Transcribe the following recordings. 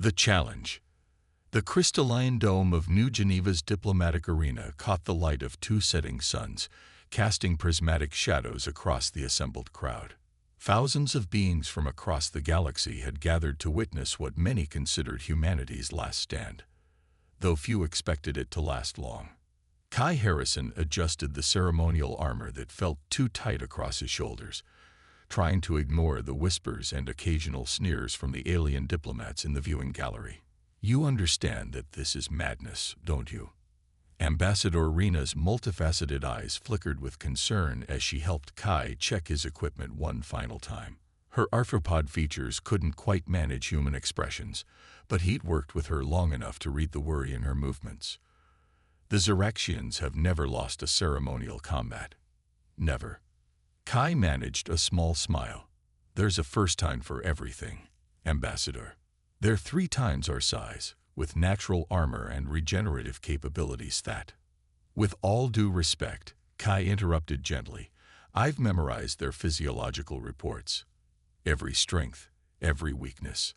The challenge. The crystalline dome of New Geneva's diplomatic arena caught the light of two setting suns, casting prismatic shadows across the assembled crowd. Thousands of beings from across the galaxy had gathered to witness what many considered humanity's last stand, though few expected it to last long. Kai Harrison adjusted the ceremonial armor that felt too tight across his shoulders, trying to ignore the whispers and occasional sneers from the alien diplomats in the viewing gallery. "You understand that this is madness, don't you?" Ambassador Rena's multifaceted eyes flickered with concern as she helped Kai check his equipment one final time. Her arthropod features couldn't quite manage human expressions, but he'd worked with her long enough to read the worry in her movements. The Xeraxians have never lost a ceremonial combat. Never. Kai managed a small smile. "There's a first time for everything, Ambassador. They're 3 times our size, with natural armor and regenerative capabilities that—" "With all due respect," Kai interrupted gently, "I've memorized their physiological reports. Every strength, every weakness."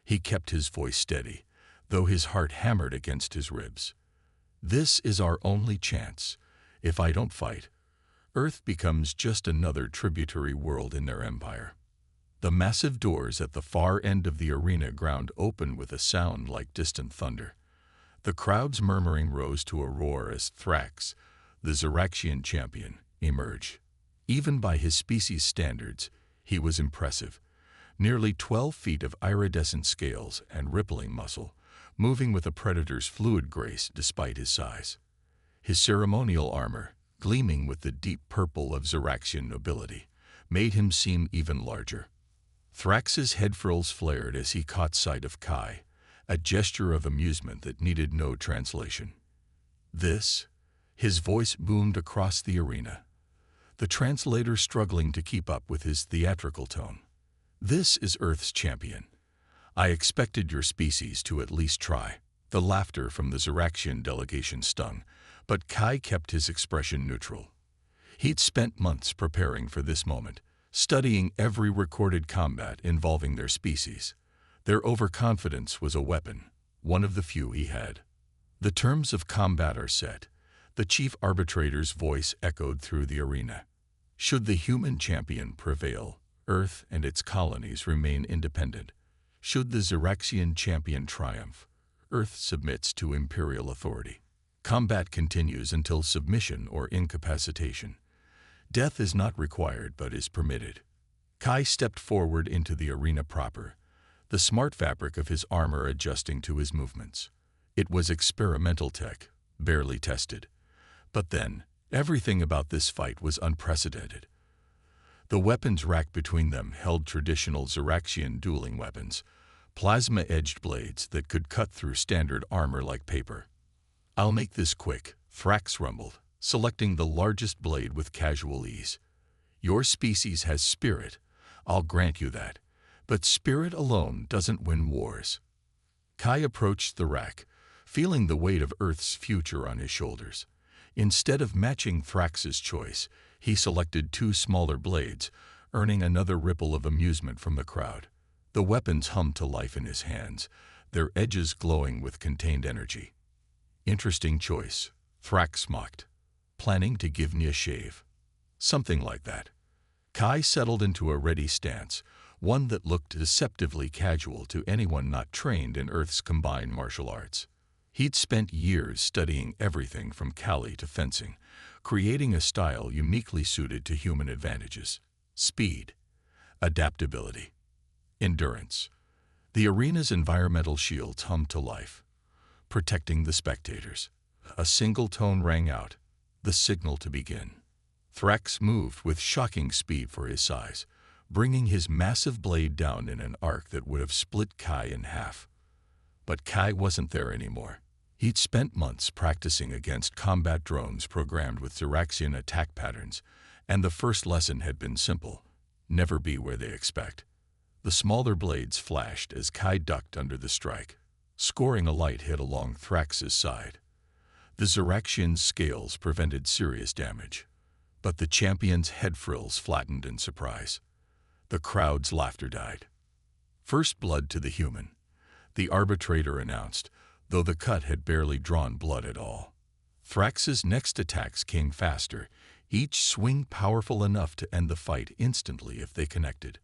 He kept his voice steady, though his heart hammered against his ribs. "This is our only chance. If I don't fight, Earth becomes just another tributary world in their empire." The massive doors at the far end of the arena ground open with a sound like distant thunder. The crowd's murmuring rose to a roar as Thrax, the Xeraxian champion, emerged. Even by his species' standards, he was impressive. Nearly 12 feet of iridescent scales and rippling muscle, moving with a predator's fluid grace despite his size. His ceremonial armor, gleaming with the deep purple of Xeraxian nobility, made him seem even larger. Thrax's head frills flared as he caught sight of Kai, a gesture of amusement that needed no translation. "This?" His voice boomed across the arena, the translator struggling to keep up with his theatrical tone. "This is Earth's champion. I expected your species to at least try." The laughter from the Xeraxian delegation stung, but Kai kept his expression neutral. He'd spent months preparing for this moment, studying every recorded combat involving their species. Their overconfidence was a weapon, one of the few he had. "The terms of combat are set." The chief arbitrator's voice echoed through the arena. "Should the human champion prevail, Earth and its colonies remain independent. Should the Xeraxian champion triumph, Earth submits to imperial authority. Combat continues until submission or incapacitation. Death is not required but is permitted." Kai stepped forward into the arena proper, the smart fabric of his armor adjusting to his movements. It was experimental tech, barely tested. But then, everything about this fight was unprecedented. The weapons rack between them held traditional Xeraxian dueling weapons, plasma-edged blades that could cut through standard armor like paper. "I'll make this quick," Thrax rumbled, selecting the largest blade with casual ease. "Your species has spirit, I'll grant you that, but spirit alone doesn't win wars." Kai approached the rack, feeling the weight of Earth's future on his shoulders. Instead of matching Thrax's choice, he selected 2 smaller blades, earning another ripple of amusement from the crowd. The weapons hummed to life in his hands, their edges glowing with contained energy. "Interesting choice," Thrax mocked. "Planning to give me a shave?" "Something like that." Kai settled into a ready stance, one that looked deceptively casual to anyone not trained in Earth's combined martial arts. He'd spent years studying everything from Kali to fencing, creating a style uniquely suited to human advantages: speed, adaptability, endurance. The arena's environmental shields hummed to life, protecting the spectators. A single tone rang out, the signal to begin. Thrax moved with shocking speed for his size, bringing his massive blade down in an arc that would have split Kai in half. But Kai wasn't there anymore. He'd spent months practicing against combat drones programmed with Xeraxian attack patterns, and the first lesson had been simple: never be where they expect. The smaller blades flashed as Kai ducked under the strike, scoring a light hit along Thrax's side. The Xeraxian's scales prevented serious damage, but the champion's head frills flattened in surprise. The crowd's laughter died. First blood to the human. the arbitrator announced, though the cut had barely drawn blood at all. Thrax's next attacks came faster, each swing powerful enough to end the fight instantly if they connected.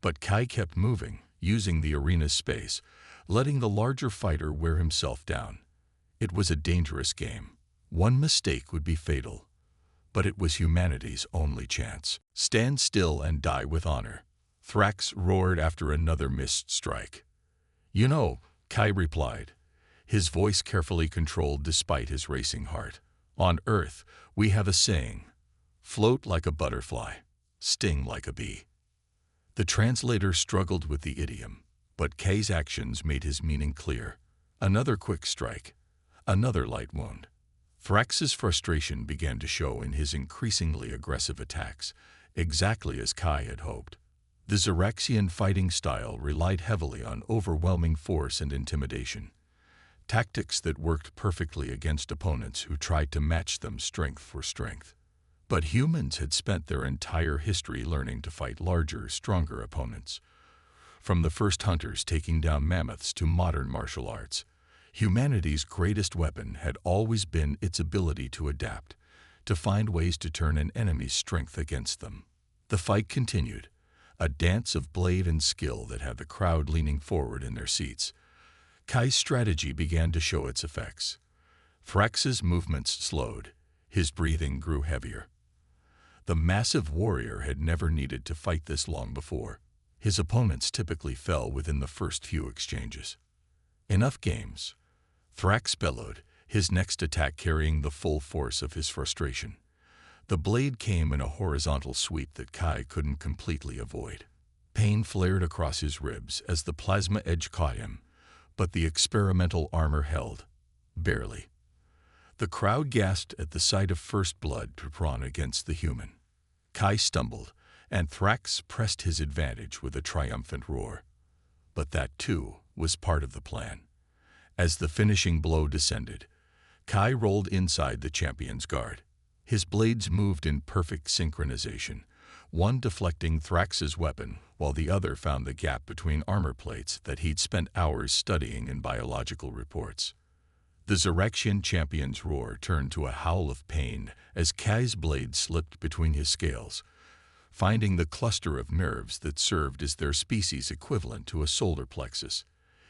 But Kai kept moving, using the arena's space, letting the larger fighter wear himself down. It was a dangerous game. One mistake would be fatal. But it was humanity's only chance. Stand still and die with honor, Thrax roared after another missed strike. You know, Kai replied, his voice carefully controlled despite his racing heart. On Earth, we have a saying, float like a butterfly, sting like a bee. The translator struggled with the idiom, but Kai's actions made his meaning clear. Another quick strike, another light wound. Thrax's frustration began to show in his increasingly aggressive attacks, exactly as Kai had hoped. The Xeraxian fighting style relied heavily on overwhelming force and intimidation, tactics that worked perfectly against opponents who tried to match them strength for strength. But humans had spent their entire history learning to fight larger, stronger opponents. From the first hunters taking down mammoths to modern martial arts, humanity's greatest weapon had always been its ability to adapt, to find ways to turn an enemy's strength against them. The fight continued, a dance of blade and skill that had the crowd leaning forward in their seats. Kai's strategy began to show its effects. Thrax's movements slowed, his breathing grew heavier. The massive warrior had never needed to fight this long before. His opponents typically fell within the first few exchanges. Enough games, Thrax bellowed, his next attack carrying the full force of his frustration. The blade came in a horizontal sweep that Kai couldn't completely avoid. Pain flared across his ribs as the plasma edge caught him, but the experimental armor held, barely. The crowd gasped at the sight of first blood drawn against the human. Kai stumbled, and Thrax pressed his advantage with a triumphant roar. But that, too, was part of the plan. As the finishing blow descended, Kai rolled inside the champion's guard. His blades moved in perfect synchronization, one deflecting Thrax's weapon while the other found the gap between armor plates that he'd spent hours studying in biological reports. The Xeraxian champion's roar turned to a howl of pain as Kai's blade slipped between his scales, finding the cluster of nerves that served as their species equivalent to a solar plexus.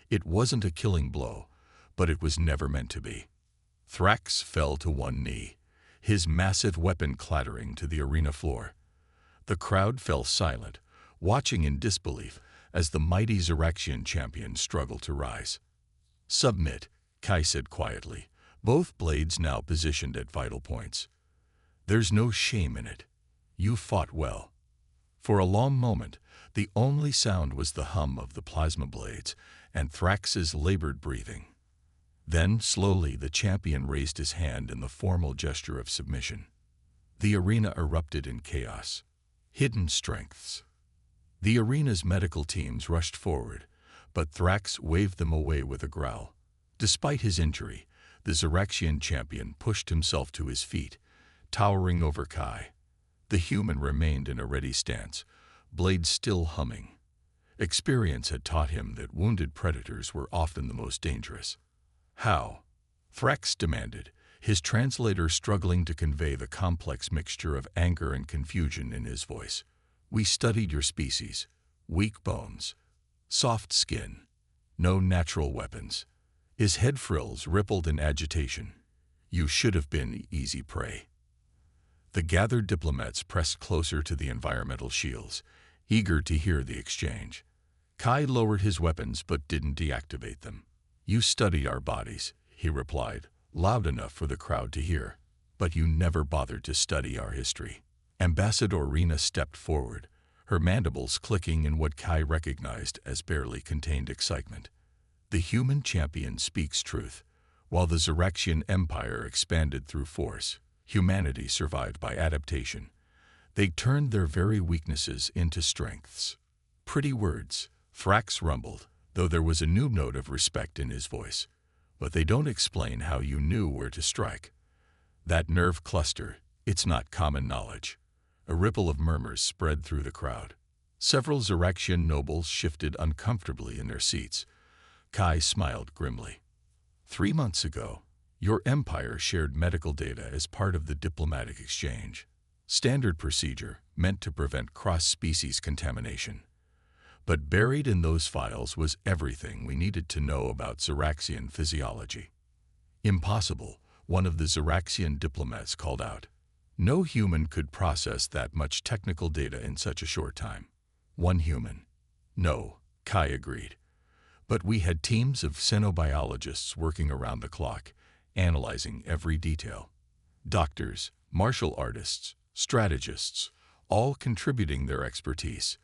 It wasn't a killing blow, but it was never meant to be. Thrax fell to one knee, his massive weapon clattering to the arena floor. The crowd fell silent, watching in disbelief as the mighty Xeraxian champion struggled to rise. Submit, Kai said quietly, both blades now positioned at vital points. There's no shame in it. You fought well. For a long moment, the only sound was the hum of the plasma blades and Thrax's labored breathing. Then, slowly, the champion raised his hand in the formal gesture of submission. The arena erupted in chaos. Hidden strengths. The arena's medical teams rushed forward, but Thrax waved them away with a growl. Despite his injury, the Xeraxian champion pushed himself to his feet, towering over Kai. The human remained in a ready stance, blade still humming. Experience had taught him that wounded predators were often the most dangerous. How? Thrax demanded, his translator struggling to convey the complex mixture of anger and confusion in his voice. We studied your species. Weak bones, soft skin, no natural weapons. His head frills rippled in agitation. You should have been easy prey. The gathered diplomats pressed closer to the environmental shields, eager to hear the exchange. Kai lowered his weapons but didn't deactivate them. You studied our bodies, he replied, loud enough for the crowd to hear. But you never bothered to study our history. Ambassador Rena stepped forward, her mandibles clicking in what Kai recognized as barely contained excitement. The human champion speaks truth. While the Xeraxian Empire expanded through force, humanity survived by adaptation. They turned their very weaknesses into strengths. Pretty words, Thrax rumbled, though there was a new note of respect in his voice. But they don't explain how you knew where to strike. That nerve cluster, it's not common knowledge. A ripple of murmurs spread through the crowd. Several Xeraxian nobles shifted uncomfortably in their seats. Kai smiled grimly. 3 months ago, your empire shared medical data as part of the diplomatic exchange. Standard procedure meant to prevent cross-species contamination. But buried in those files was everything we needed to know about Xeraxian physiology. Impossible, one of the Xeraxian diplomats called out. No human could process that much technical data in such a short time. One human. No, Kai agreed. But we had teams of xenobiologists working around the clock, analyzing every detail. Doctors, martial artists, strategists, all contributing their expertise.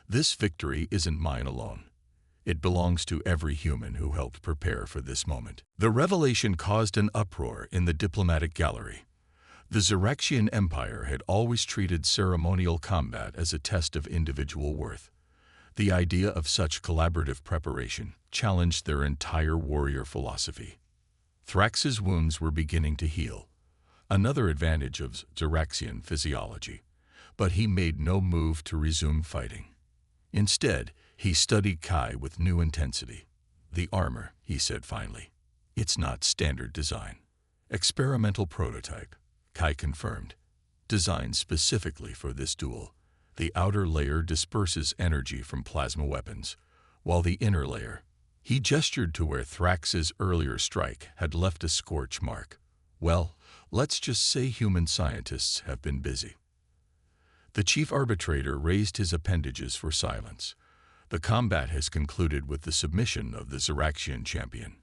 This victory isn't mine alone. It belongs to every human who helped prepare for this moment. The revelation caused an uproar in the diplomatic gallery. The Xeraxian Empire had always treated ceremonial combat as a test of individual worth. The idea of such collaborative preparation challenged their entire warrior philosophy. Thrax's wounds were beginning to heal, another advantage of Xeraxian physiology, but he made no move to resume fighting. Instead, he studied Kai with new intensity. The armor, he said finally. It's not standard design. Experimental prototype, Kai confirmed. Designed specifically for this duel. The outer layer disperses energy from plasma weapons, while the inner layer, he gestured to where Thrax's earlier strike had left a scorch mark. Well, let's just say human scientists have been busy. The chief arbitrator raised his appendages for silence. The combat has concluded with the submission of the Xeraxian champion.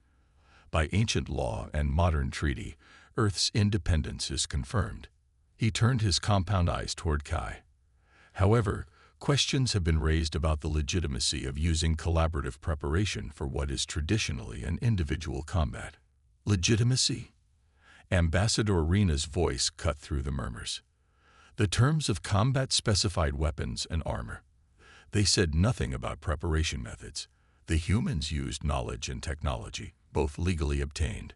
By ancient law and modern treaty, Earth's independence is confirmed. He turned his compound eyes toward Kai. However, questions have been raised about the legitimacy of using collaborative preparation for what is traditionally an individual combat. Legitimacy? Ambassador Rena's voice cut through the murmurs. The terms of combat specified weapons and armor. They said nothing about preparation methods. The humans used knowledge and technology, both legally obtained.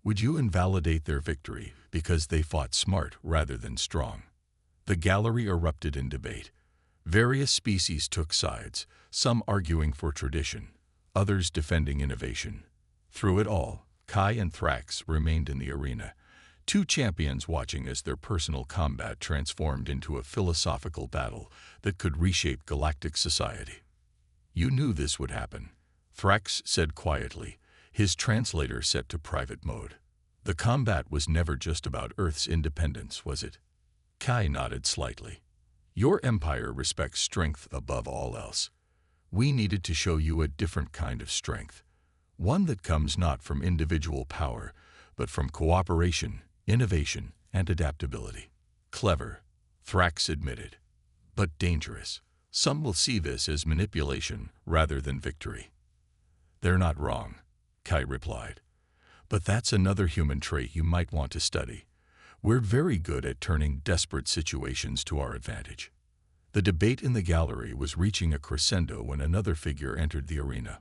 Would you invalidate their victory because they fought smart rather than strong? The gallery erupted in debate. Various species took sides, some arguing for tradition, others defending innovation. Through it all, Kai and Thrax remained in the arena, two champions watching as their personal combat transformed into a philosophical battle that could reshape galactic society. You knew this would happen, Thrax said quietly, his translator set to private mode. The combat was never just about Earth's independence, was it? Kai nodded slightly. Your empire respects strength above all else. We needed to show you a different kind of strength, one that comes not from individual power, but from cooperation, innovation, and adaptability. Clever, Thrax admitted, but dangerous. Some will see this as manipulation rather than victory. They're not wrong, Kai replied. But that's another human trait you might want to study. We're very good at turning desperate situations to our advantage. The debate in the gallery was reaching a crescendo when another figure entered the arena.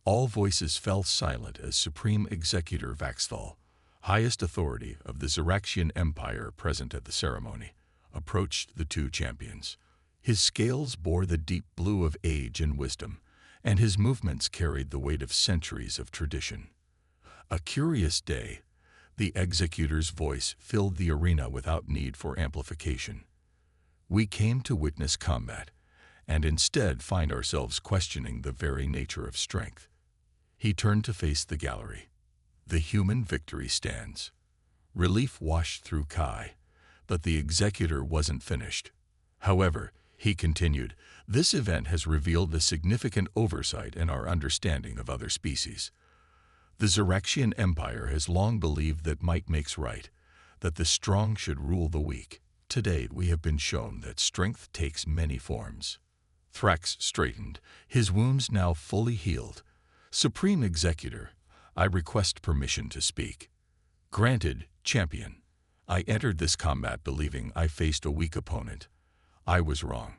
All voices fell silent as Supreme Executor Vaxthal, highest authority of the Xeraxian Empire present at the ceremony, approached the two champions. His scales bore the deep blue of age and wisdom, and his movements carried the weight of centuries of tradition. A curious day. The executor's voice filled the arena without need for amplification. We came to witness combat, and instead find ourselves questioning the very nature of strength. He turned to face the gallery. The human victory stands. Relief washed through Kai, but the executor wasn't finished. However, he continued, this event has revealed a significant oversight in our understanding of other species. The Xeraxian Empire has long believed that might makes right, that the strong should rule the weak. Today we have been shown that strength takes many forms. Thrax straightened, his wounds now fully healed. Supreme Executor, I request permission to speak. Granted, champion. I entered this combat believing I faced a weak opponent. I was wrong.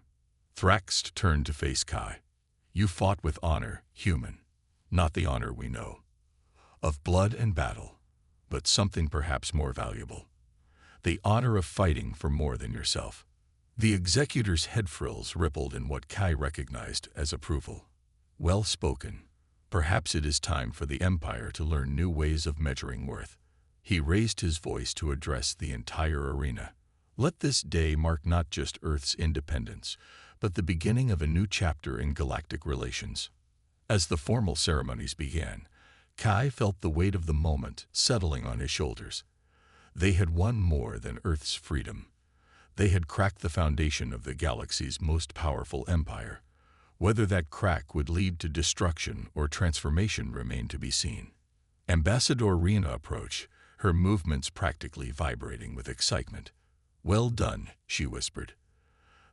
Thrax turned to face Kai. You fought with honor, human. Not the honor we know. Of blood and battle, but something perhaps more valuable. The honor of fighting for more than yourself. The executor's head frills rippled in what Kai recognized as approval. Well spoken, Perhaps it is time for the Empire to learn new ways of measuring worth. He raised his voice to address the entire arena. Let this day mark not just Earth's independence, but the beginning of a new chapter in galactic relations. As the formal ceremonies began, Kai felt the weight of the moment settling on his shoulders. They had won more than Earth's freedom. They had cracked the foundation of the galaxy's most powerful empire. Whether that crack would lead to destruction or transformation remained to be seen. Ambassador Rena approached, her movements practically vibrating with excitement. "Well done," she whispered.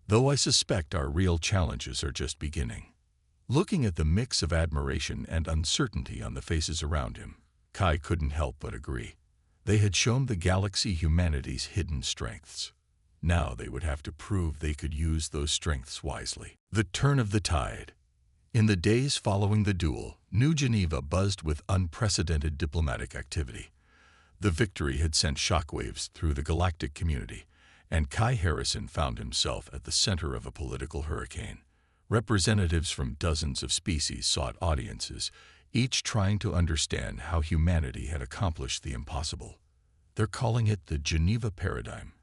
"Though I suspect our real challenges are just beginning." Looking at the mix of admiration and uncertainty on the faces around him, Kai couldn't help but agree. They had shown the galaxy humanity's hidden strengths. Now they would have to prove they could use those strengths wisely. The turn of the tide. In the days following the duel, New Geneva buzzed with unprecedented diplomatic activity. The victory had sent shockwaves through the galactic community, and Kai Harrison found himself at the center of a political hurricane. Representatives from dozens of species sought audiences, each trying to understand how humanity had accomplished the impossible. "They're calling it the Geneva Paradigm,"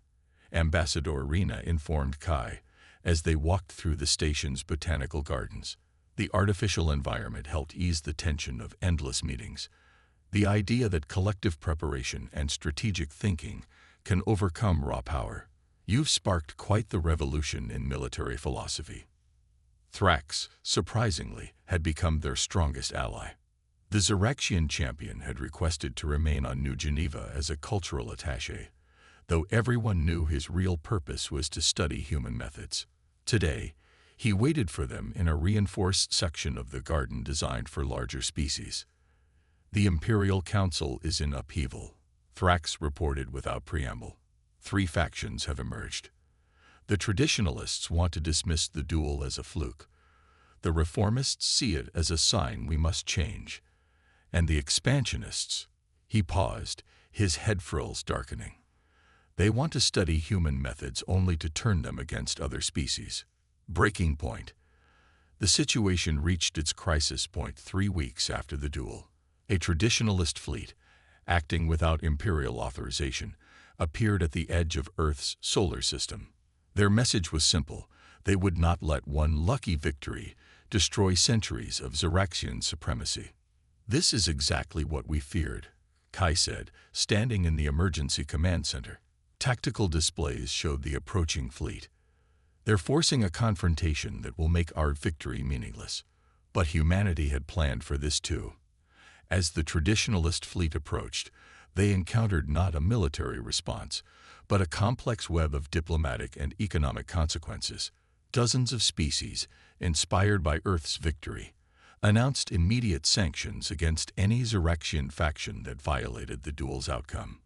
Ambassador Rena informed Kai as they walked through the station's botanical gardens. The artificial environment helped ease the tension of endless meetings. The idea that collective preparation and strategic thinking can overcome raw power. "You've sparked quite the revolution in military philosophy." Thrax, surprisingly, had become their strongest ally. The Xeraxian champion had requested to remain on New Geneva as a cultural attaché, though everyone knew his real purpose was to study human methods. Today, he waited for them in a reinforced section of the garden designed for larger species. "The Imperial Council is in upheaval," Thrax reported without preamble. 3 factions have emerged. The traditionalists want to dismiss the duel as a fluke. The reformists see it as a sign we must change. And the expansionists— He paused, his head frills darkening. "They want to study human methods only to turn them against other species." Breaking point. The situation reached its crisis point 3 weeks after the duel. A traditionalist fleet, acting without imperial authorization, appeared at the edge of Earth's solar system. Their message was simple: they would not let one lucky victory destroy centuries of Xeraxian supremacy. "This is exactly what we feared," Kai said, standing in the emergency command center. Tactical displays showed the approaching fleet. "They're forcing a confrontation that will make our victory meaningless." But humanity had planned for this too. As the traditionalist fleet approached, they encountered not a military response, but a complex web of diplomatic and economic consequences. Dozens of species, inspired by Earth's victory, announced immediate sanctions against any Xeraxian faction that violated the duel's outcome.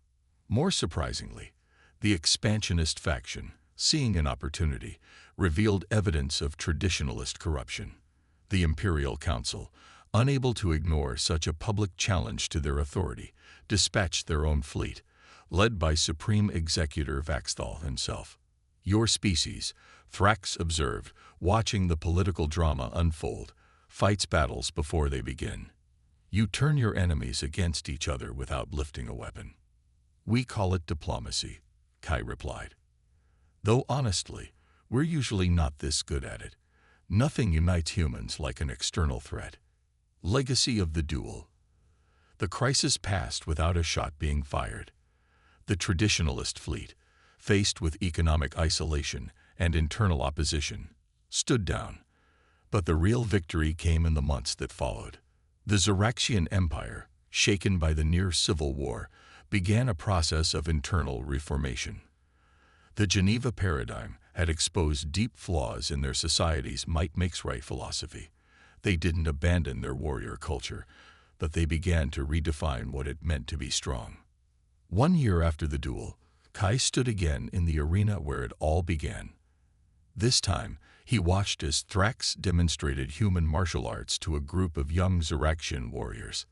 More surprisingly, the expansionist faction, seeing an opportunity, revealed evidence of traditionalist corruption. The Imperial Council, unable to ignore such a public challenge to their authority, dispatched their own fleet, led by Supreme Executor Vaxthal himself. "Your species," Thrax observed, watching the political drama unfold, "fights battles before they begin. You turn your enemies against each other without lifting a weapon." "We call it diplomacy," Kai replied. "Though honestly, we're usually not this good at it. Nothing unites humans like an external threat." Legacy of the duel. The crisis passed without a shot being fired. The traditionalist fleet, faced with economic isolation and internal opposition, stood down. But the real victory came in the months that followed. The Xeraxian Empire, shaken by the near-civil war, began a process of internal reformation. The Geneva Paradigm had exposed deep flaws in their society's might-makes-right philosophy. They didn't abandon their warrior culture, but they began to redefine what it meant to be strong. 1 year after the duel, Kai stood again in the arena where it all began. This time, he watched as Thrax demonstrated human martial arts to a group of young Xeraxian warriors.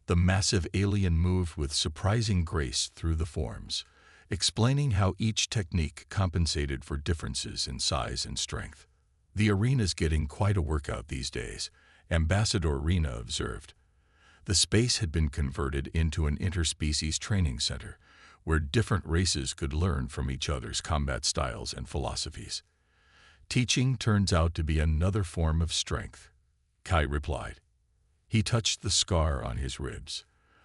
The massive alien moved with surprising grace through the forms, explaining how each technique compensated for differences in size and strength. "The arena's getting quite a workout these days," Ambassador Rena observed, The space had been converted into an interspecies training center, where different races could learn from each other's combat styles and philosophies. Teaching turns out to be another form of strength, Kai replied. He touched the scar on his ribs,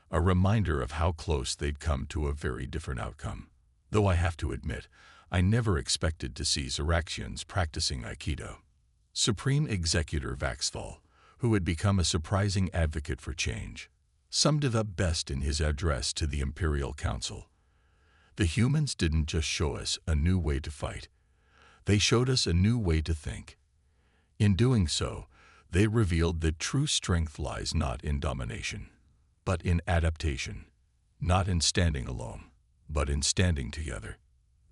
a reminder of how close they'd come to a very different outcome. Though I have to admit, I never expected to see Zeraxians practicing Aikido. Supreme Executor Vaxthal, who had become a surprising advocate for change, summed it up best in his address to the Imperial Council. The humans didn't just show us a new way to fight. They showed us a new way to think. In doing so, they revealed that true strength lies not in domination, but in adaptation, not in standing alone, but in standing together.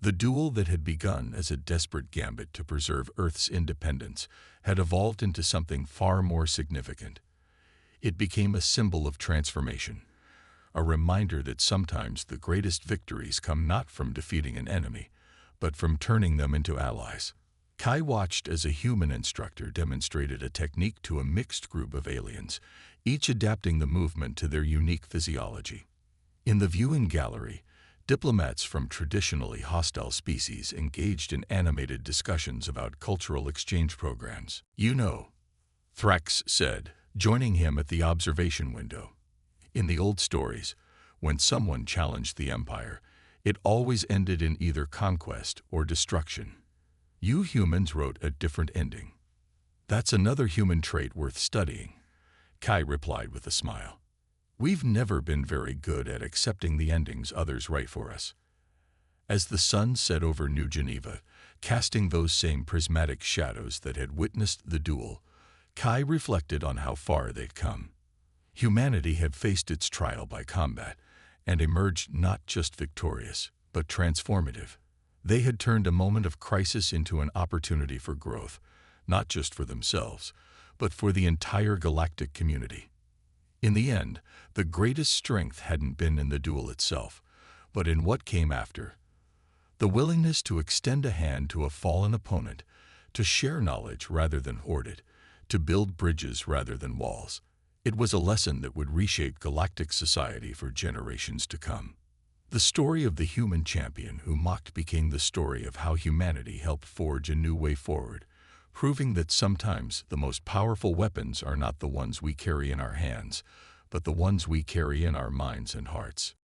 The duel that had begun as a desperate gambit to preserve Earth's independence had evolved into something far more significant. It became a symbol of transformation, a reminder that sometimes the greatest victories come not from defeating an enemy, but from turning them into allies. Kai watched as a human instructor demonstrated a technique to a mixed group of aliens, each adapting the movement to their unique physiology. In the viewing gallery, diplomats from traditionally hostile species engaged in animated discussions about cultural exchange programs. "You know," Thrax said, joining him at the observation window. "In the old stories, when someone challenged the Empire, it always ended in either conquest or destruction. You humans wrote a different ending." "That's another human trait worth studying," Kai replied with a smile. "We've never been very good at accepting the endings others write for us." As the sun set over New Geneva, casting those same prismatic shadows that had witnessed the duel, Kai reflected on how far they'd come. Humanity had faced its trial by combat and emerged not just victorious, but transformative. They had turned a moment of crisis into an opportunity for growth, not just for themselves, but for the entire galactic community. In the end, the greatest strength hadn't been in the duel itself, but in what came after. The willingness to extend a hand to a fallen opponent, to share knowledge rather than hoard it, to build bridges rather than walls. It was a lesson that would reshape galactic society for generations to come. The story of the human champion who mocked became the story of how humanity helped forge a new way forward, proving that sometimes the most powerful weapons are not the ones we carry in our hands, but the ones we carry in our minds and hearts.